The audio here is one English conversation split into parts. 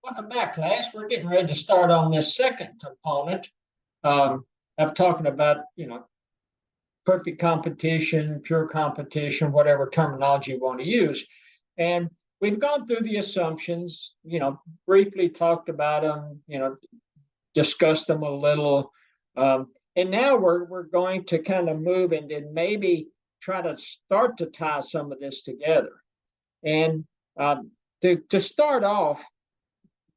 Welcome back, class. We're getting ready to start on this second component. I'm talking about, perfect competition, pure competition, whatever terminology you want to use. And we've gone through the assumptions, briefly talked about them, discussed them a little. And now we're going to kind of move and then maybe try to start to tie some of this together. And to start off,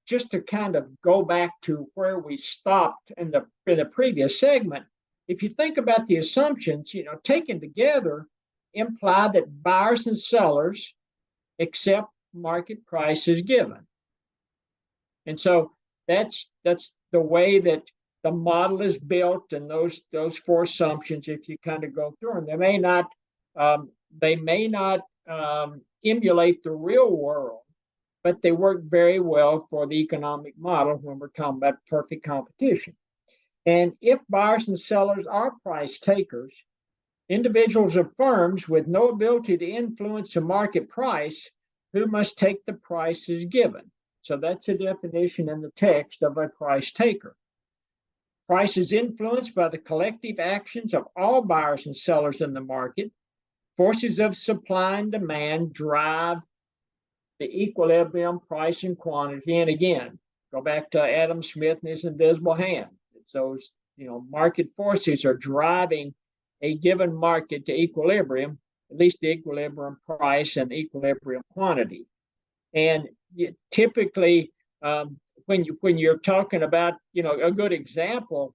just to kind of go back to where we stopped in the previous segment, if you think about the assumptions, taken together, imply that buyers and sellers accept market prices given. And so that's the way that the model is built, and those four assumptions, if you kind of go through them, they may not emulate the real world, but they work very well for the economic model when we're talking about perfect competition. And if buyers and sellers are price takers, individuals or firms with no ability to influence the market price who must take the prices given. So that's a definition in the text of a price taker. Price is influenced by the collective actions of all buyers and sellers in the market. Forces of supply and demand drive the equilibrium, price, and quantity. And again, go back to Adam Smith and his invisible hand. It's those, market forces are driving a given market to equilibrium, at least the equilibrium price and equilibrium quantity. And typically, when you're talking about, a good example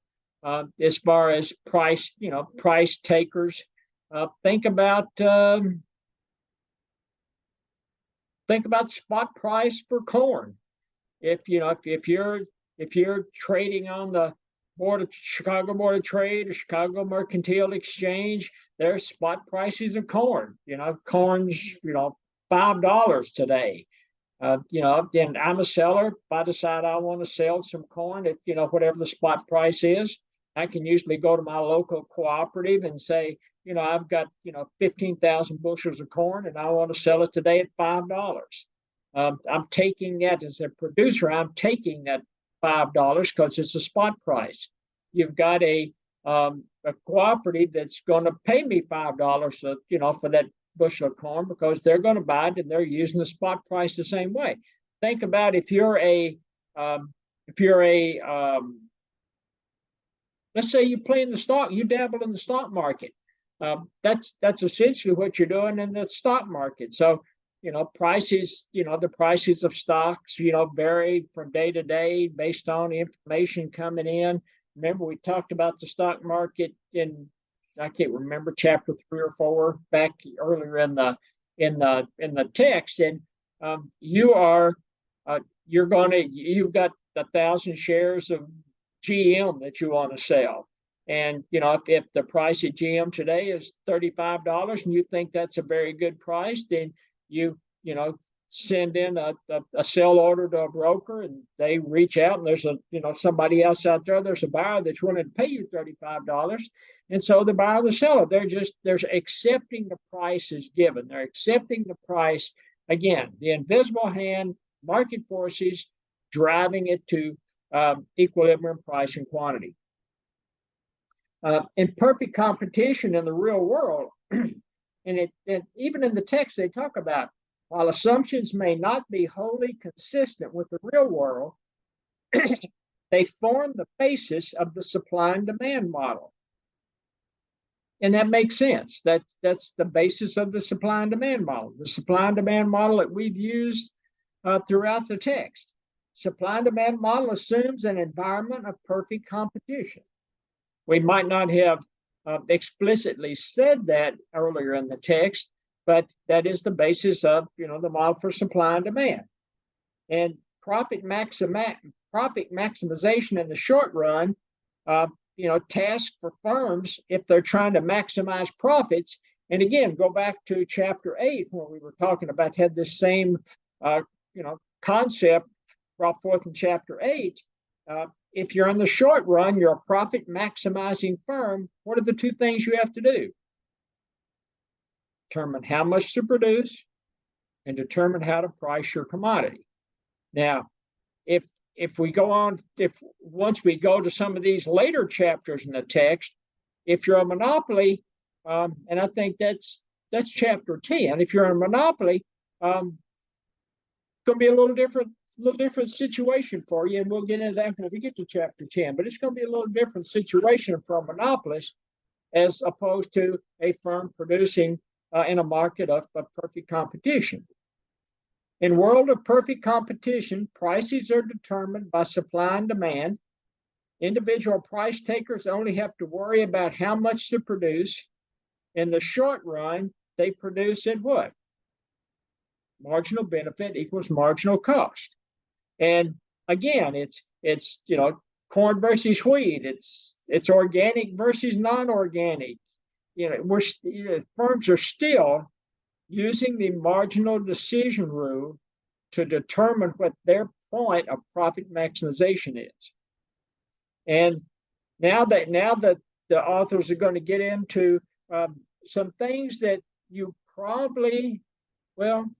as far as price, price takers, think about spot price for corn. If you're trading on the Chicago Board of Trade or Chicago Mercantile Exchange, there's spot prices of corn. Corn's $5 today. Then I'm a seller. If I decide I want to sell some corn at whatever the spot price is, I can usually go to my local cooperative and say, I've got 15,000 bushels of corn and I want to sell it today at $5. I'm taking that as a producer. I'm taking that $5 because it's a spot price. You've got a cooperative that's going to pay me $5, for that bushel of corn because they're going to buy it and they're using the spot price the same way. Think about if you're a let's say you play in the stock, you dabble in the stock market. That's essentially what you're doing in the stock market. So, prices, the prices of stocks, vary from day to day based on the information coming in. Remember, we talked about the stock market in, I can't remember, chapter 3 or 4 back earlier in the text. And you've got 1,000 shares of GM that you want to sell. And, if the price at GM today is $35 and you think that's a very good price, then you send in a sell order to a broker and they reach out and there's somebody else out there, there's a buyer that's willing to pay you $35. And so the buyer, the seller, they're accepting the price as given. They're accepting the price. Again, the invisible hand, market forces driving it to equilibrium, price, and quantity. In perfect competition in the real world, and even in the text they talk about, while assumptions may not be wholly consistent with the real world, they form the basis of the supply and demand model. And that makes sense. That's the basis of the supply and demand model. The supply and demand model that we've used throughout the text. Supply and demand model assumes an environment of perfect competition. We might not have explicitly said that earlier in the text, but that is the basis of the model for supply and demand. And profit maximization in the short run, task for firms if they're trying to maximize profits. And again, go back to chapter 8 where we were talking about, had this same concept brought forth in chapter 8. If you're in the short run, you're a profit maximizing firm, what are the two things you have to do? Determine how much to produce and determine how to price your commodity. Now, if we go on, if once we go to some of these later chapters in the text, if you're a monopoly, and I think that's chapter 10. If you're in a monopoly, it's going to be a little different situation for you, and we'll get into that when we get to chapter 10. But it's going to be a little different situation for a monopolist as opposed to a firm producing in a market of perfect competition. In world of perfect competition, prices are determined by supply and demand. Individual price takers only have to worry about how much to produce. In the short run, they produce at what? Marginal benefit equals marginal cost. And again, it's corn versus wheat. It's organic versus non-organic. Firms are still using the marginal decision rule to determine what their point of profit maximization is. And now that the authors are going to get into some things that you probably, well,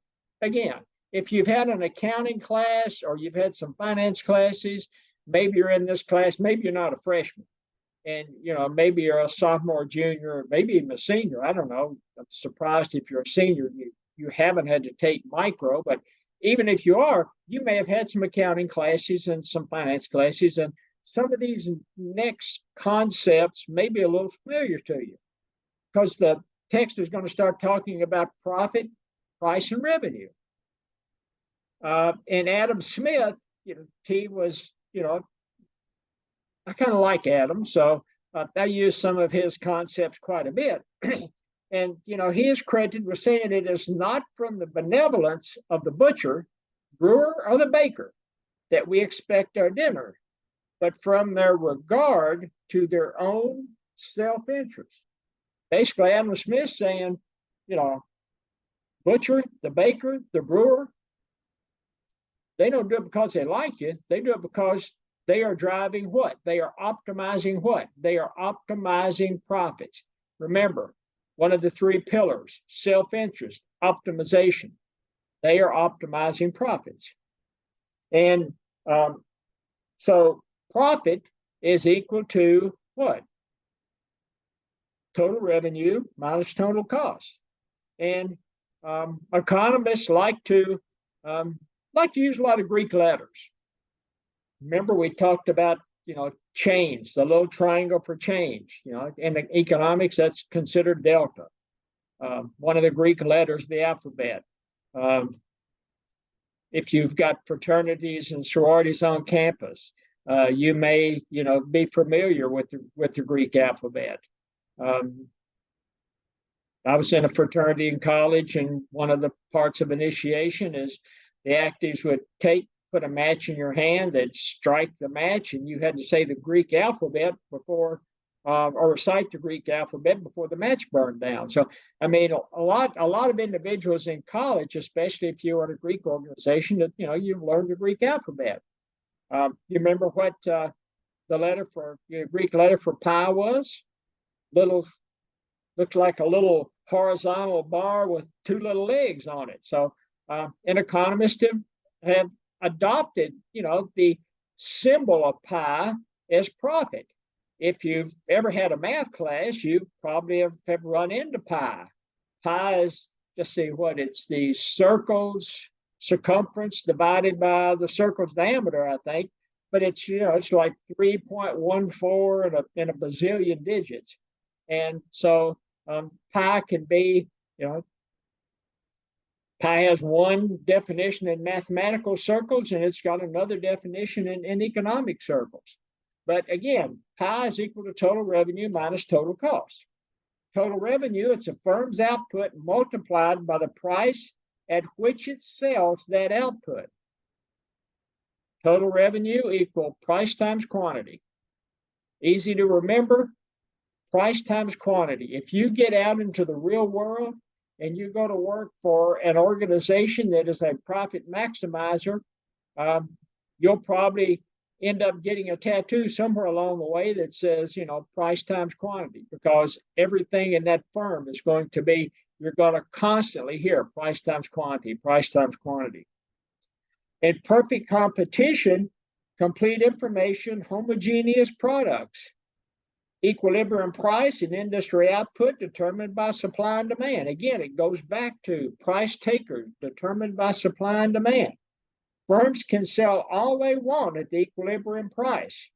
again, if you've had an accounting class or you've had some finance classes, maybe you're in this class, maybe you're not a freshman. And maybe you're a sophomore, junior, maybe even a senior. I don't know. I'm surprised if you're a senior, you haven't had to take micro. But even if you are, you may have had some accounting classes and some finance classes, and some of these next concepts may be a little familiar to you, because the text is going to start talking about profit, price, and revenue. And Adam Smith, he was, I kind of like Adam, so I use some of his concepts quite a bit. And, he is credited with saying it is not from the benevolence of the butcher, brewer, or the baker that we expect our dinner, but from their regard to their own self-interest. Basically, Adam Smith's saying, butcher, the baker, the brewer, they don't do it because they like you. They do it because they are driving what? They are optimizing what? They are optimizing profits. Remember, one of the three pillars, self-interest, optimization. They are optimizing profits. And so profit is equal to what? Total revenue minus total cost. And economists like to use a lot of Greek letters. Remember, we talked about, change, the little triangle for change. In economics, that's considered delta. One of the Greek letters, the alphabet. If you've got fraternities and sororities on campus, you may, be familiar with the Greek alphabet. I was in a fraternity in college, and one of the parts of initiation is the actives would put a match in your hand, they'd strike the match, and you had to say the Greek alphabet before, or recite the Greek alphabet before the match burned down. So, I mean, a lot of individuals in college, especially if you were in a Greek organization, that you've learned the Greek alphabet. You remember what the Greek letter for pi was? Looked like a little horizontal bar with two little legs on it. So, an economist have adopted, the symbol of pi as profit. If you've ever had a math class, you probably have run into pi. Pi is, just see what it's the circle's circumference divided by the circle's diameter, I think. But it's, it's like 3.14 in a bazillion digits. And so pi can be, pi has one definition in mathematical circles, and it's got another definition in economic circles. But again, pi is equal to total revenue minus total cost. Total revenue, it's a firm's output multiplied by the price at which it sells that output. Total revenue equal price times quantity. Easy to remember, price times quantity. If you get out into the real world and you go to work for an organization that is a profit maximizer, you'll probably end up getting a tattoo somewhere along the way that says, price times quantity, because everything in that firm is going to be, you're going to constantly hear price times quantity, price times quantity. In perfect competition, complete information, homogeneous products, equilibrium price and industry output determined by supply and demand. Again, it goes back to price takers determined by supply and demand. Firms can sell all they want at the equilibrium price.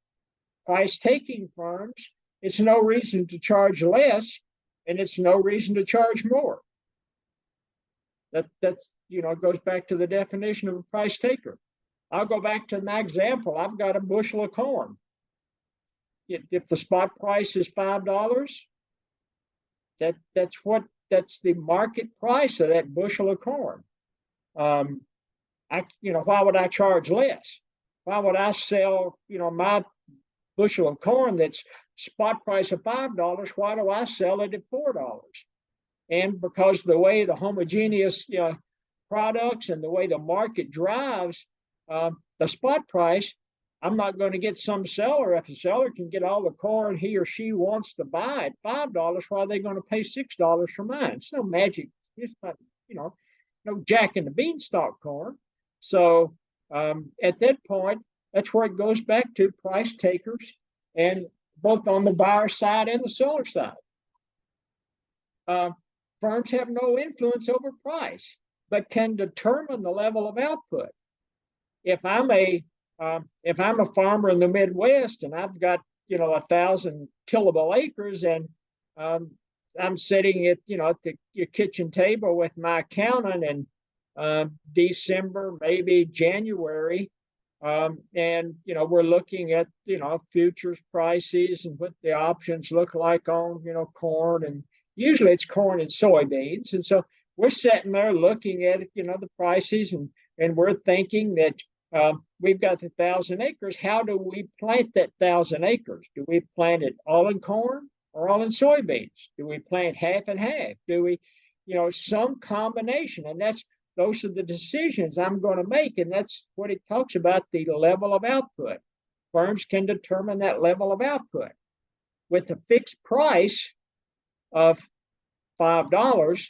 Price taking firms, it's no reason to charge less, and it's no reason to charge more. That's goes back to the definition of a price taker. I'll go back to my example. I've got a bushel of corn. If the spot price is $5, that's the market price of that bushel of corn. Why would I charge less? Why would I sell my bushel of corn that's spot price of $5? Why do I sell it at $4? And because the way the homogeneous products and the way the market drives the spot price, I'm not going to get some seller. If a seller can get all the corn he or she wants to buy at $5, why are they going to pay $6 for mine? It's no magic. It's not, no Jack and the Beanstalk corn. So at that point, that's where it goes back to price takers, and both on the buyer side and the seller side. Firms have no influence over price, but can determine the level of output. If I'm a farmer in the Midwest and I've got 1,000 tillable acres, and I'm sitting at your kitchen table with my accountant in December, maybe January, and we're looking at futures prices and what the options look like on corn, and usually it's corn and soybeans, and so we're sitting there looking at the prices, and we're thinking that we've got 1,000 acres. How do we plant that 1,000 acres? Do we plant it all in corn or all in soybeans? Do we plant half and half? Do we, some combination? And those are the decisions I'm going to make. And that's what it talks about, the level of output. Firms can determine that level of output. With a fixed price of $5,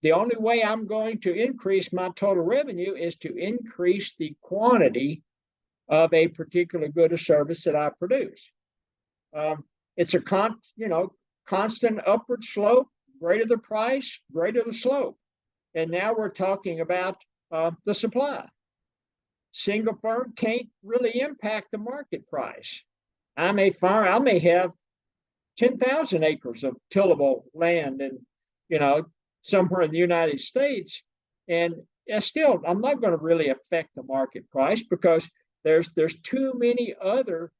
the only way I'm going to increase my total revenue is to increase the quantity of a particular good or service that I produce. It's a constant upward slope. Greater the price, greater the slope. And now we're talking about the supply. Single firm can't really impact the market price. I may have 10,000 acres of tillable land, and somewhere in the United States, and still I'm not going to really affect the market price, because there's too many other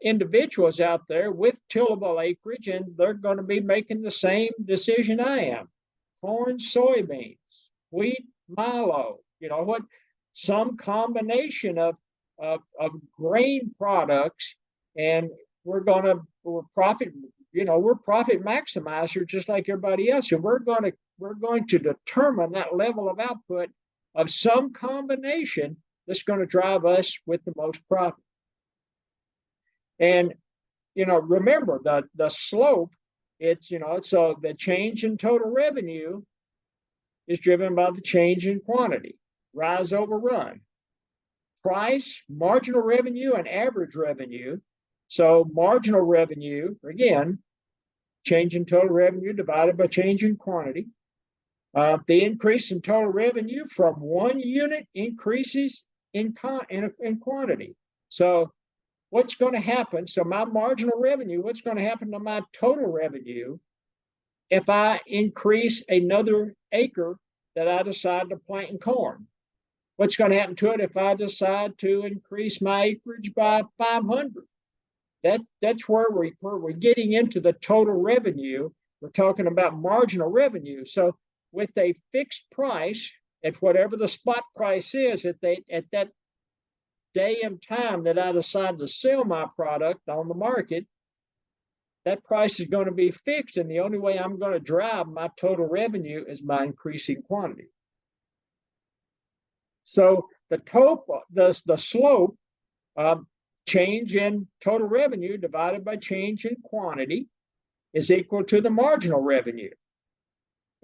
individuals out there with tillable acreage, and they're going to be making the same decision I am. Corn, soybeans, wheat, milo, some combination of grain products, and we're profit maximizers just like everybody else. And we're going to determine that level of output of some combination that's going to drive us with the most profit. And remember the slope, so the change in total revenue is driven by the change in quantity, rise over run. Price, marginal revenue, and average revenue. So marginal revenue, again, change in total revenue divided by change in quantity. The increase in total revenue from one unit increases in quantity. So what's going to happen? So my marginal revenue, what's going to happen to my total revenue if I increase another acre that I decide to plant in corn? What's going to happen to it if I decide to increase my acreage by 500? That's where we're getting into the total revenue. We're talking about marginal revenue. So with a fixed price at whatever the spot price is at that day and time that I decide to sell my product on the market, that price is going to be fixed, and the only way I'm going to drive my total revenue is by increasing quantity. So the slope, change in total revenue divided by change in quantity is equal to the marginal revenue.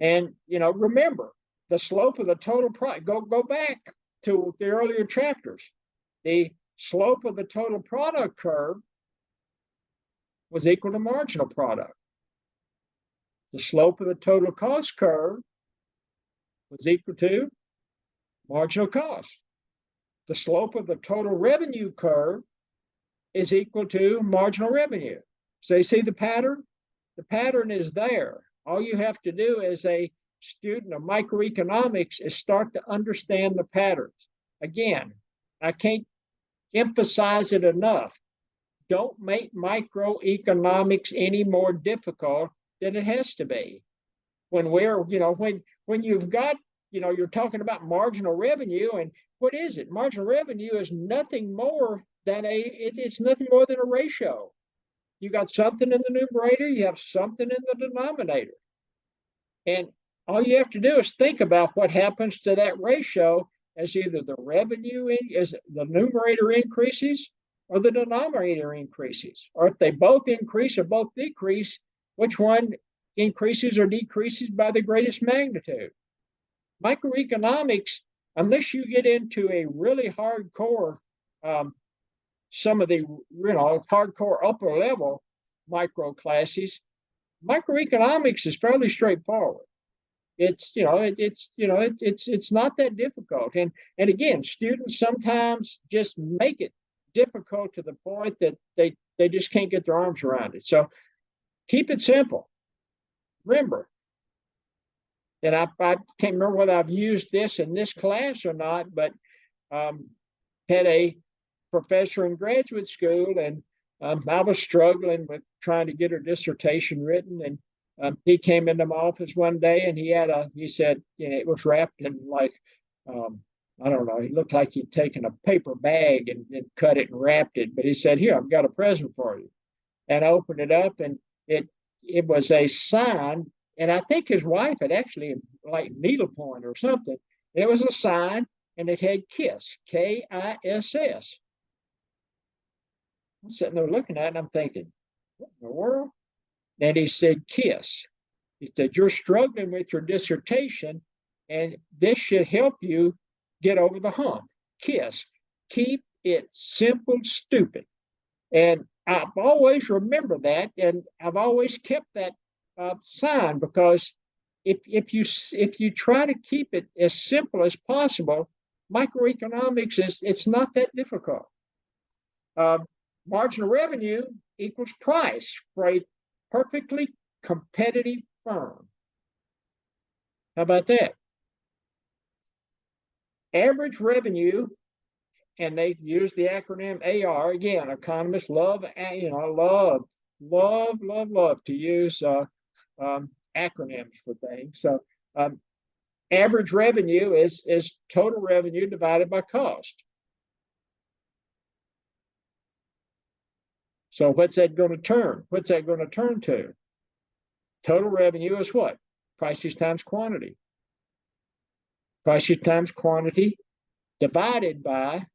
And remember, the slope of the total price, go back to the earlier chapters. The slope of the total product curve was equal to marginal product. The slope of the total cost curve was equal to marginal cost. The slope of the total revenue curve is equal to marginal revenue. So you see the pattern? The pattern is there. All you have to do as a student of microeconomics is start to understand the patterns. Again, I can't emphasize it enough. Don't make microeconomics any more difficult than it has to be. When when you've got, you're talking about marginal revenue, and what is it? Marginal revenue is nothing more than it's nothing more than a ratio. You got something in the numerator, you have something in the denominator. And all you have to do is think about what happens to that ratio as either the as the numerator increases or the denominator increases. Or if they both increase or both decrease, which one increases or decreases by the greatest magnitude? Microeconomics, unless you get into a really hardcore, some of the hardcore upper level micro classes, microeconomics is fairly straightforward. It's not that difficult. And again, students sometimes just make it difficult to the point that they just can't get their arms around it. So keep it simple. Remember, and I can't remember whether I've used this in this class or not, but had a professor in graduate school, and I was struggling with trying to get her dissertation written, and he came into my office one day, and he said, it was wrapped in like, I don't know, it looked like he'd taken a paper bag and cut it and wrapped it, but he said, here, I've got a present for you. And I opened it up, and it was a sign, and I think his wife had actually like needlepoint or something. It was a sign, and it had KISS, KISS. I'm sitting there looking at it, and I'm thinking, what in the world? And he said, KISS. He said, you're struggling with your dissertation, and this should help you get over the hump. KISS. Keep it simple, stupid. And I've always remembered that, and I've always kept that sign, because if you try to keep it as simple as possible, microeconomics it's not that difficult. Marginal revenue equals price for a perfectly competitive firm. How about that? Average revenue, and they use the acronym AR. Again, economists love to use acronyms for things. So average revenue is total revenue divided by cost. So what's that going to turn? What's that going to turn to? Total revenue is what? Prices times quantity. Prices times quantity divided by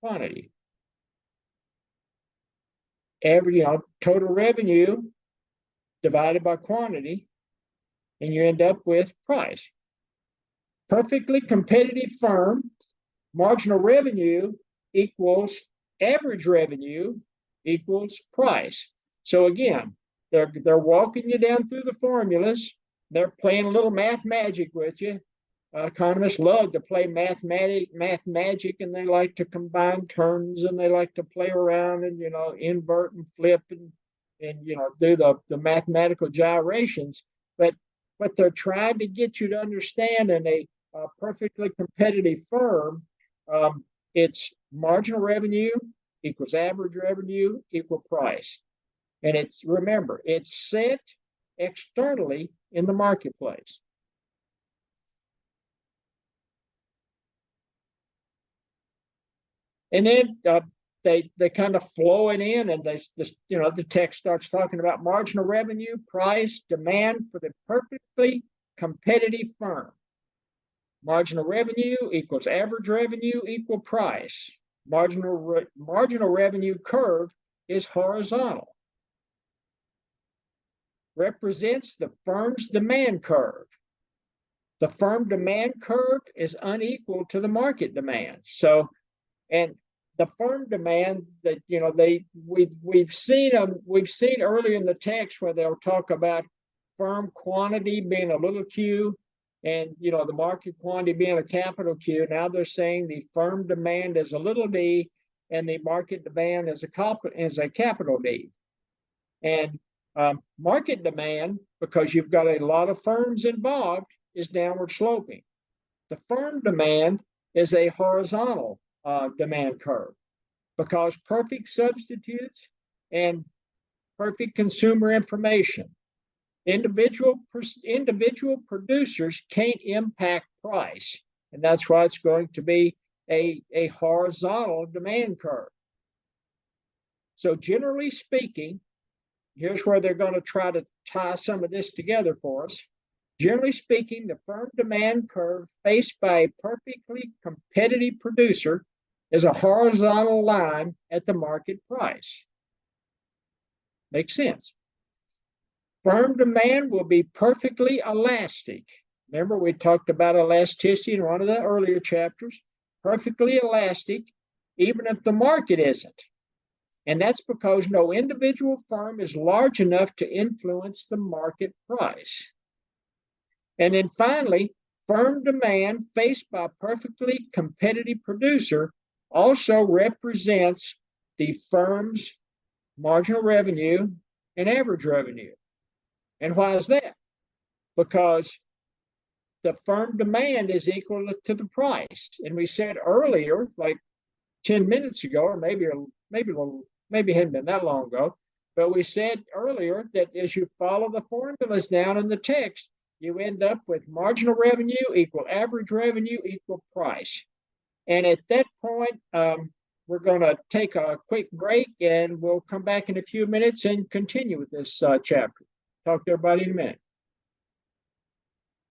quantity. Total revenue divided by quantity, and you end up with price. Perfectly competitive firm, marginal revenue equals average revenue equals price. So again, they're walking you down through the formulas. They're playing a little math magic with you. Economists love to play math magic, and they like to combine terms, and they like to play around and invert and flip and do the mathematical gyrations. But what they're trying to get you to understand in a perfectly competitive firm, it's marginal revenue equals average revenue equal price. And remember, it's set externally in the marketplace. And then they kind of flow it in, and the text starts talking about marginal revenue, price, demand for the perfectly competitive firm. Marginal revenue equals average revenue equal price. Marginal revenue curve is horizontal. Represents the firm's demand curve. the firm demand curve is unequal to the market demand. So, and the firm demand that we've seen earlier in the text where they'll talk about firm quantity being a little q, and the market quantity being a capital Q. Now they're saying the firm demand is a little d, and the market demand is a capital D. And market demand, because you've got a lot of firms involved, is downward sloping. The firm demand is a horizontal demand curve, because perfect substitutes and perfect consumer information, individual producers can't impact price, and that's why it's going to be a horizontal demand curve. So generally speaking, here's where they're going to try to tie some of this together for us. Generally speaking, the firm demand curve faced by a perfectly competitive producer is a horizontal line at the market price. Makes sense. Firm demand will be perfectly elastic. Remember, we talked about elasticity in one of the earlier chapters. Perfectly elastic, even if the market isn't. And that's because no individual firm is large enough to influence the market price. And then finally, firm demand faced by a perfectly competitive producer also represents the firm's marginal revenue and average revenue. And why is that? Because the firm demand is equal to the price. And we said earlier, like 10 minutes ago, or maybe it hadn't been that long ago, but we said earlier that as you follow the formulas down in the text, you end up with marginal revenue equal average revenue equal price. And at that point, we're going to take a quick break, and we'll come back in a few minutes and continue with this chapter. Talk to everybody in a minute.